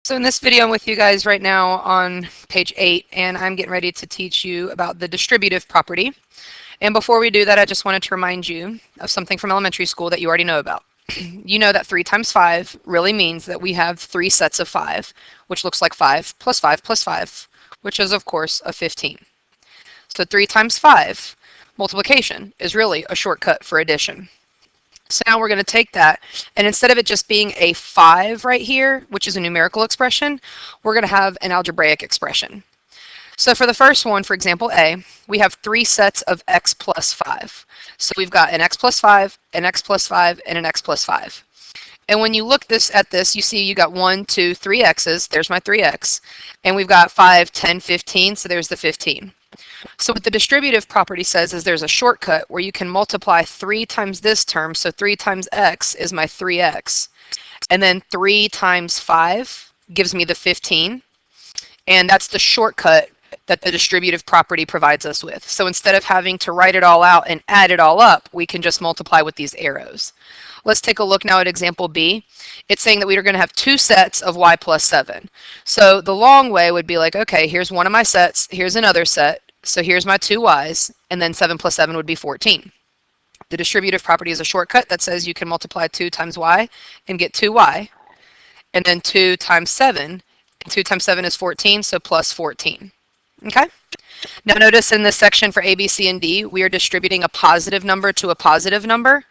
So in this video, I'm with you guys right now on page 8, and I'm getting ready to teach you about the distributive property. And before we do that, I just wanted to remind you of something from elementary school that you already know about. You know that 3 times 5 really means that we have 3 sets of 5, which looks like 5 plus 5 plus 5, which is, of course, a 15. So 3 times 5, multiplication, is really a shortcut for addition. So now we're going to take that, and instead of it just being a 5 right here, which is a numerical expression, we're going to have an algebraic expression. So for the first one, for example, A, we have 3 sets of x plus 5. So we've got an x plus 5, an x plus 5, and an x plus 5. And when you look at this, you see you got 1, 2, 3 x's. There's my 3x. And we've got 5, 10, 15, so there's the 15. So what the distributive property says is there's a shortcut where you can multiply 3 times this term, so 3 times x is my 3x. And then 3 times 5 gives me the 15. And that's the shortcut that the distributive property provides us with. So instead of having to write it all out and add it all up, we can just multiply with these arrows. Let's take a look now at example B. It's saying that we are going to have 2 sets of y plus 7. So the long way would be like, okay, here's one of my sets, here's another set. So here's my 2 y's, and then 7 plus 7 would be 14. The distributive property is a shortcut that says you can multiply 2 times y and get 2y, and then 2 times 7, and 2 times 7 is 14, so plus 14. Okay? Now notice in this section for A, B, C, and D, we are distributing a positive number to a positive number,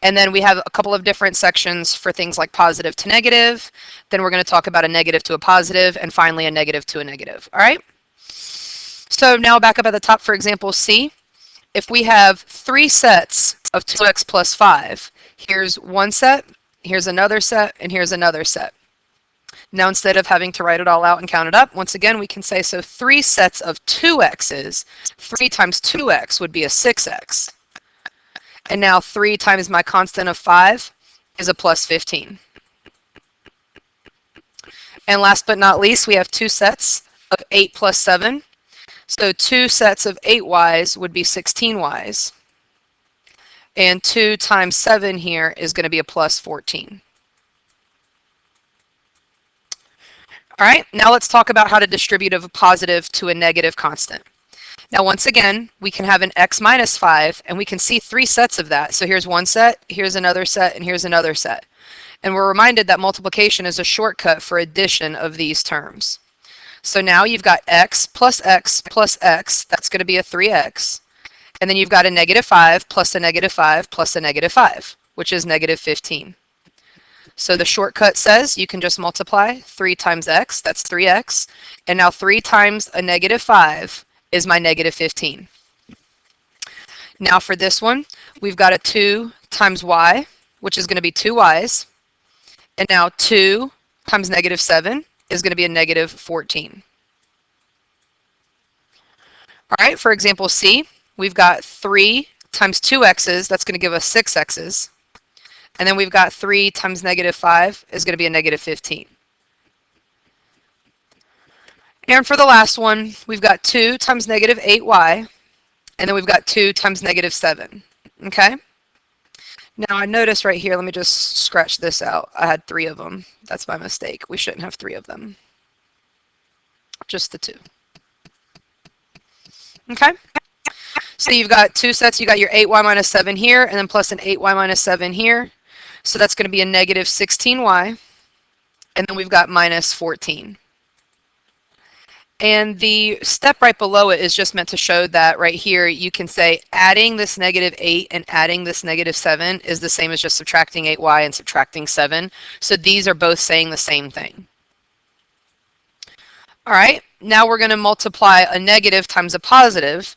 and then we have a couple of different sections for things like positive to negative, then we're going to talk about a negative to a positive, and finally a negative to a negative. All right? So now back up at the top, for example, C. If we have 3 sets of 2x plus 5, here's one set, here's another set, and here's another set. Now instead of having to write it all out and count it up, once again we can say, so 3 sets of 2x's, 3 times 2x would be a 6x. And now 3 times my constant of 5 is a plus 15. And last but not least, we have 2 sets of 8 plus 7. So 2 sets of 8y's would be 16y's. And 2 times 7 here is going to be a plus 14. All right, now let's talk about how to distribute a positive to a negative constant. Now once again, we can have an x minus 5, and we can see 3 sets of that. So here's one set, here's another set, and here's another set. And we're reminded that multiplication is a shortcut for addition of these terms. So now you've got x plus x plus x, that's going to be a 3x. And then you've got a negative 5 plus a negative 5 plus a negative 5, which is negative 15. So the shortcut says you can just multiply 3 times x, that's 3x. And now 3 times a negative 5 is my negative 15. Now for this one, we've got a 2 times y, which is going to be 2y's. And now 2 times negative 7 is going to be a negative 14. All right, for example C, we've got 3 times 2x's, that's going to give us 6x's. And then we've got 3 times negative 5 is going to be a negative 15. And for the last one, we've got 2 times negative 8y, and then we've got 2 times negative 7. Okay? Now I notice right here, let me just scratch this out. I had 3 of them. That's my mistake. We shouldn't have 3 of them. Just the 2. Okay? So you've got 2 sets. You got your 8y minus 7 here, and then plus an 8y minus 7 here. So that's going to be a negative 16y. And then we've got minus 14. And the step right below it is just meant to show that right here you can say adding this negative 8 and adding this negative 7 is the same as just subtracting 8y and subtracting 7. So these are both saying the same thing. All right, now we're going to multiply a negative times a positive.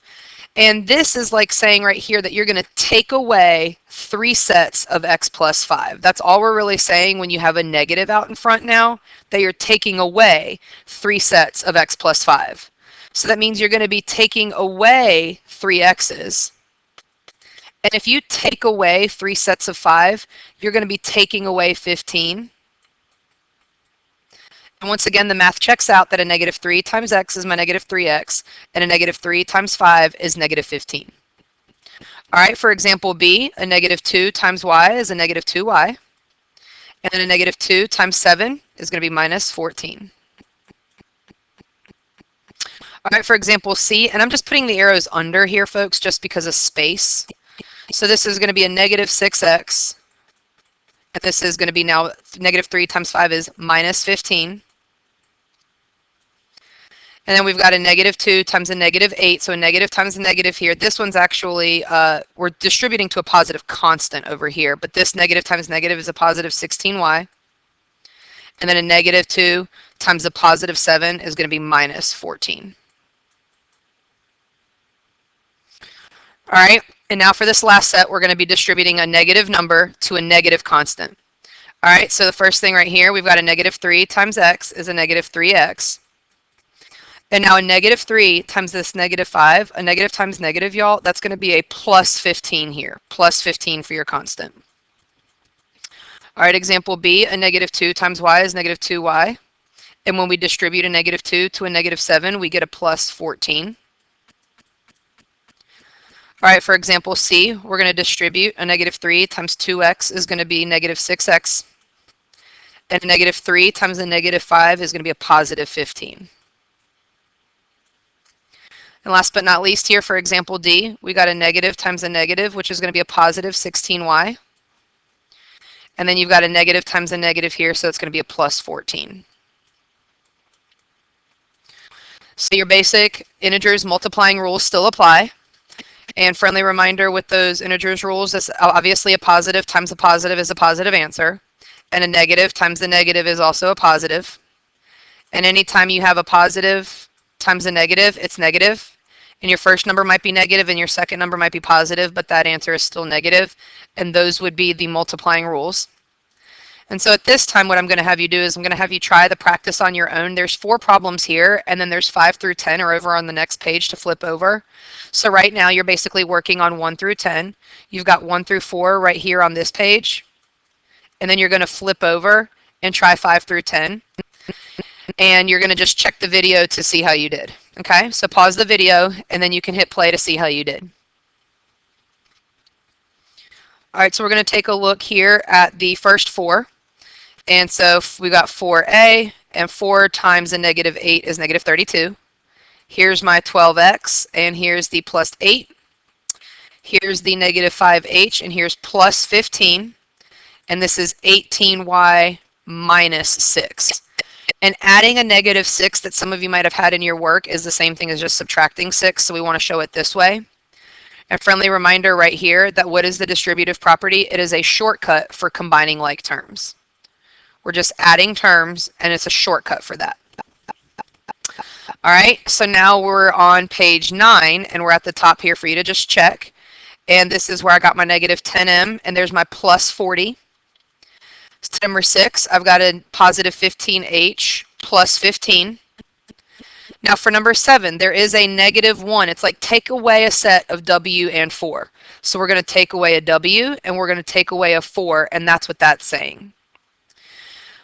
And this is like saying right here that you're going to take away 3 sets of x plus 5. That's all we're really saying when you have a negative out in front now, that you're taking away 3 sets of x plus 5. So that means you're going to be taking away 3 x's. And if you take away 3 sets of 5, you're going to be taking away 15. And once again, the math checks out that a negative 3 times x is my negative 3x, and a negative 3 times 5 is negative 15. All right, for example B, a negative 2 times y is a negative 2y, and then a negative 2 times 7 is going to be minus 14. All right, for example, C, and I'm just putting the arrows under here, folks, just because of space. So this is going to be a negative 6x, and this is going to be now negative 3 times 5 is minus 15. And then we've got a negative 2 times a negative 8, so a negative times a negative here. This one's actually, we're distributing to a positive constant over here, but this negative times negative is a positive 16y. And then a negative 2 times a positive 7 is going to be minus 14. All right, and now for this last set, we're going to be distributing a negative number to a negative constant. All right, so the first thing right here, we've got a negative 3 times x is a negative 3x. And now a negative 3 times this negative 5, a negative times negative, y'all, that's going to be a plus 15 here, plus 15 for your constant. All right, example B, a negative 2 times y is negative 2y. And when we distribute a negative 2 to a negative 7, we get a plus 14. All right, for example C, we're going to distribute a negative 3 times 2x is going to be negative 6x. And a negative 3 times a negative 5 is going to be a positive 15. And last but not least here, for example D, we got a negative times a negative, which is going to be a positive 16y. And then you've got a negative times a negative here, so it's going to be a plus 14. So your basic integers multiplying rules still apply. And friendly reminder with those integers rules, that's obviously a positive times a positive is a positive answer. And a negative times the negative is also a positive. And anytime you have a positive times a negative, it's negative. And your first number might be negative and your second number might be positive, but that answer is still negative. And those would be the multiplying rules. And so at this time, what I'm going to have you do is I'm going to have you try the practice on your own. There's 4 problems here, and then there's 5 through 10 are over on the next page to flip over. So right now, you're basically working on 1 through 10. You've got 1 through 4 right here on this page. And then you're going to flip over and try 5 through 10. And you're going to just check the video to see how you did. Okay, so pause the video, and then you can hit play to see how you did. All right, so we're going to take a look here at the first 4. And so we got 4a, and 4 times a negative 8 is negative 32. Here's my 12x, and here's the plus 8. Here's the negative 5h, and here's plus 15. And this is 18y minus 6. And adding a negative 6 that some of you might have had in your work is the same thing as just subtracting 6, so we want to show it this way. And friendly reminder right here that what is the distributive property? It is a shortcut for combining like terms. We're just adding terms, and it's a shortcut for that. All right, so now we're on page 9, and we're at the top here for you to just check. And this is where I got my negative 10m, and there's my plus 40. So number 6, I've got a positive 15h plus 15. Now for number 7, there is a negative 1. It's like take away a set of w and 4. So we're going to take away a w, and we're going to take away a 4, and that's what that's saying.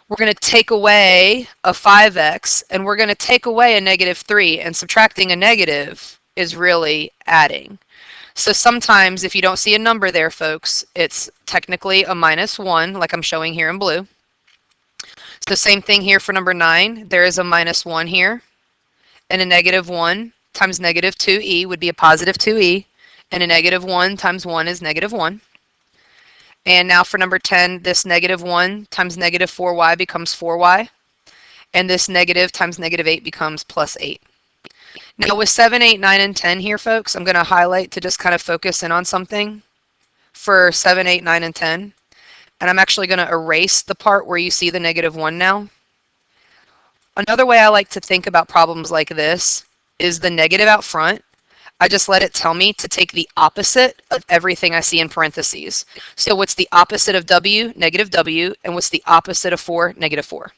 We're going to take away a 5x, and we're going to take away a negative 3, and subtracting a negative is really adding. So sometimes if you don't see a number there, folks, it's technically a minus 1, like I'm showing here in blue. So same thing here for number 9. There is a minus 1 here, and a negative 1 times negative 2e would be a positive 2e, and a negative 1 times 1 is negative 1. And now for number 10, this negative 1 times negative 4y becomes 4y. And this negative times negative 8 becomes plus 8. Now with 7, 8, 9, and 10 here, folks, I'm going to highlight to just kind of focus in on something for 7, 8, 9, and 10. And I'm actually going to erase the part where you see the negative 1 now. Another way I like to think about problems like this is the negative out front. I just let it tell me to take the opposite of everything I see in parentheses. So what's the opposite of w? Negative w. And what's the opposite of 4? Negative 4.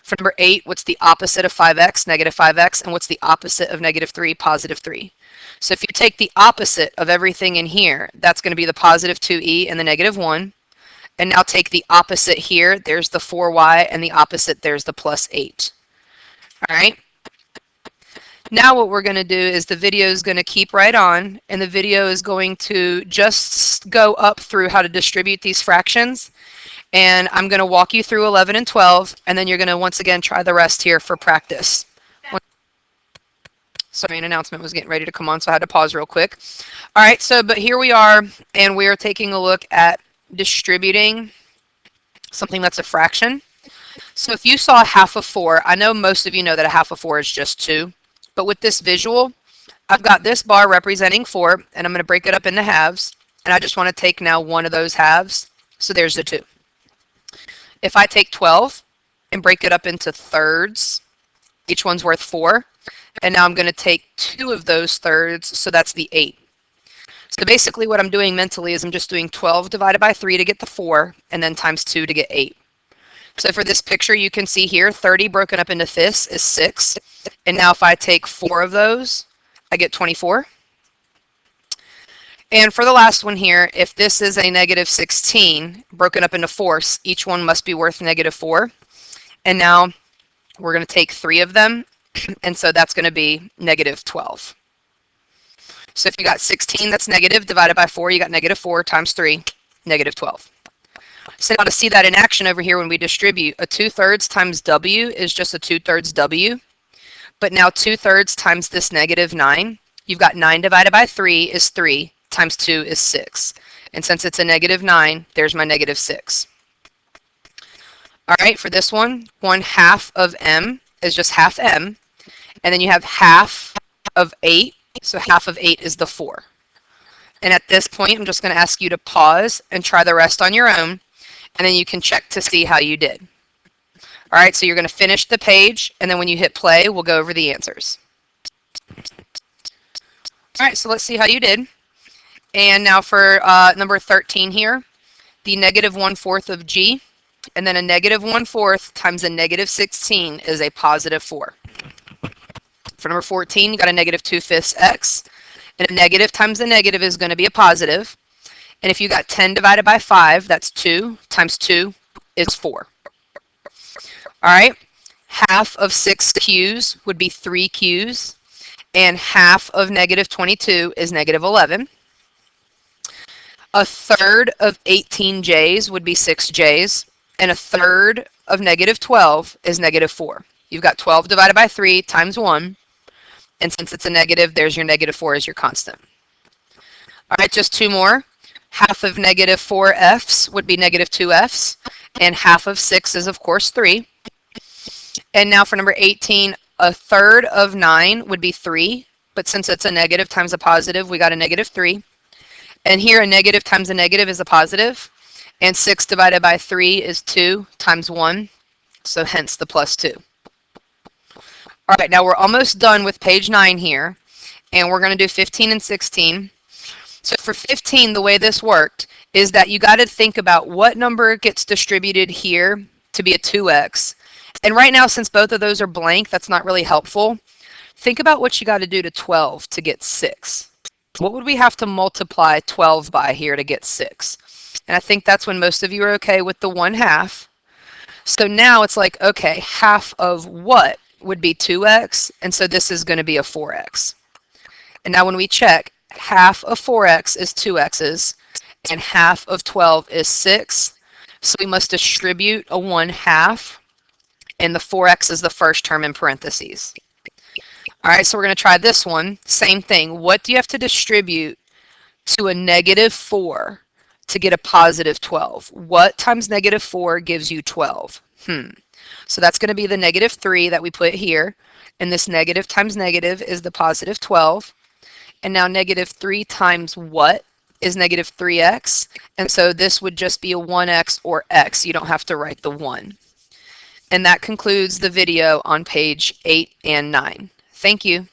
For number 8, what's the opposite of 5x? Negative 5x. And what's the opposite of negative 3? Positive 3. So if you take the opposite of everything in here, that's going to be the positive 2e and the negative 1. And now take the opposite here. There's the 4y, and the opposite, there's the plus 8. All right. Now what we're going to do is the video is going to keep right on, and the video is going to just go up through how to distribute these fractions. And I'm going to walk you through 11 and 12, and then you're going to once again try the rest here for practice. Sorry, an announcement was getting ready to come on, so I had to pause real quick. All right, but here we are, and we are taking a look at distributing something that's a fraction. So if you saw a half of 4, I know most of you know that a half of 4 is just 2, but with this visual, I've got this bar representing 4, and I'm going to break it up into halves, and I just want to take now one of those halves, so there's the 2. If I take 12 and break it up into thirds, each one's worth 4, and now I'm going to take 2 of those thirds, so that's the 8. So basically what I'm doing mentally is I'm just doing 12 divided by 3 to get the 4, and then times 2 to get 8. So for this picture, you can see here, 30 broken up into fifths is 6. And now if I take 4 of those, I get 24. And for the last one here, if this is a negative 16 broken up into fourths, each one must be worth negative 4. And now we're going to take 3 of them, and so that's going to be negative 12. So if you got 16 that's negative divided by 4, you got negative 4 times 3, negative 12. So now to see that in action over here when we distribute, a 2/3 times W is just a 2/3 W. But now 2/3 times this negative 9, you've got 9 divided by 3 is 3, times 2 is 6. And since it's a negative 9, there's my negative 6. All right, for this one, 1/2 of M is just half M. And then you have half of 8, so half of 8 is the 4. And at this point, I'm just going to ask you to pause and try the rest on your own, and then you can check to see how you did. All right, so you're going to finish the page, and then when you hit play, we'll go over the answers. All right, so let's see how you did. And now for number 13 here, the negative 1/4 of G, and then a negative 1/4 times a negative 16 is a positive 4. For number 14, you got a negative 2/5 X, and a negative times a negative is going to be a positive. And if you got 10 divided by 5, that's 2 times 2 is 4. All right, half of 6 Q's would be 3 Q's, and half of negative 22 is negative 11. A third of 18 J's would be 6 J's, and a third of negative 12 is negative 4. You've got 12 divided by 3 times 1, and since it's a negative, there's your negative 4 as your constant. All right, just 2 more. Half of negative 4 F's would be negative 2 F's, and half of 6 is, of course, 3. And now for number 18, a third of 9 would be 3, but since it's a negative times a positive, we got a negative 3. And here a negative times a negative is a positive, and 6 divided by 3 is 2 times 1, so hence the plus 2. All right, now we're almost done with page 9 here, and we're going to do 15 and 16. So for 15, the way this worked is that you got to think about what number gets distributed here to be a 2x. And right now, since both of those are blank, that's not really helpful. Think about what you got to do to 12 to get 6. What would we have to multiply 12 by here to get 6? And I think that's when most of you are okay with the 1/2. So now it's like, okay, half of what would be 2x, and so this is going to be a 4x. And now when we check, half of 4x is 2x's, and half of 12 is 6. So we must distribute a 1/2, and the 4x is the first term in parentheses. All right, so we're going to try this one. Same thing. What do you have to distribute to a negative 4 to get a positive 12? What times negative 4 gives you 12? So that's going to be the negative 3 that we put here. And this negative times negative is the positive 12. And now negative 3 times what is negative 3x? And so this would just be a 1x or x. You don't have to write the 1. And that concludes the video on page 8 and 9. Thank you.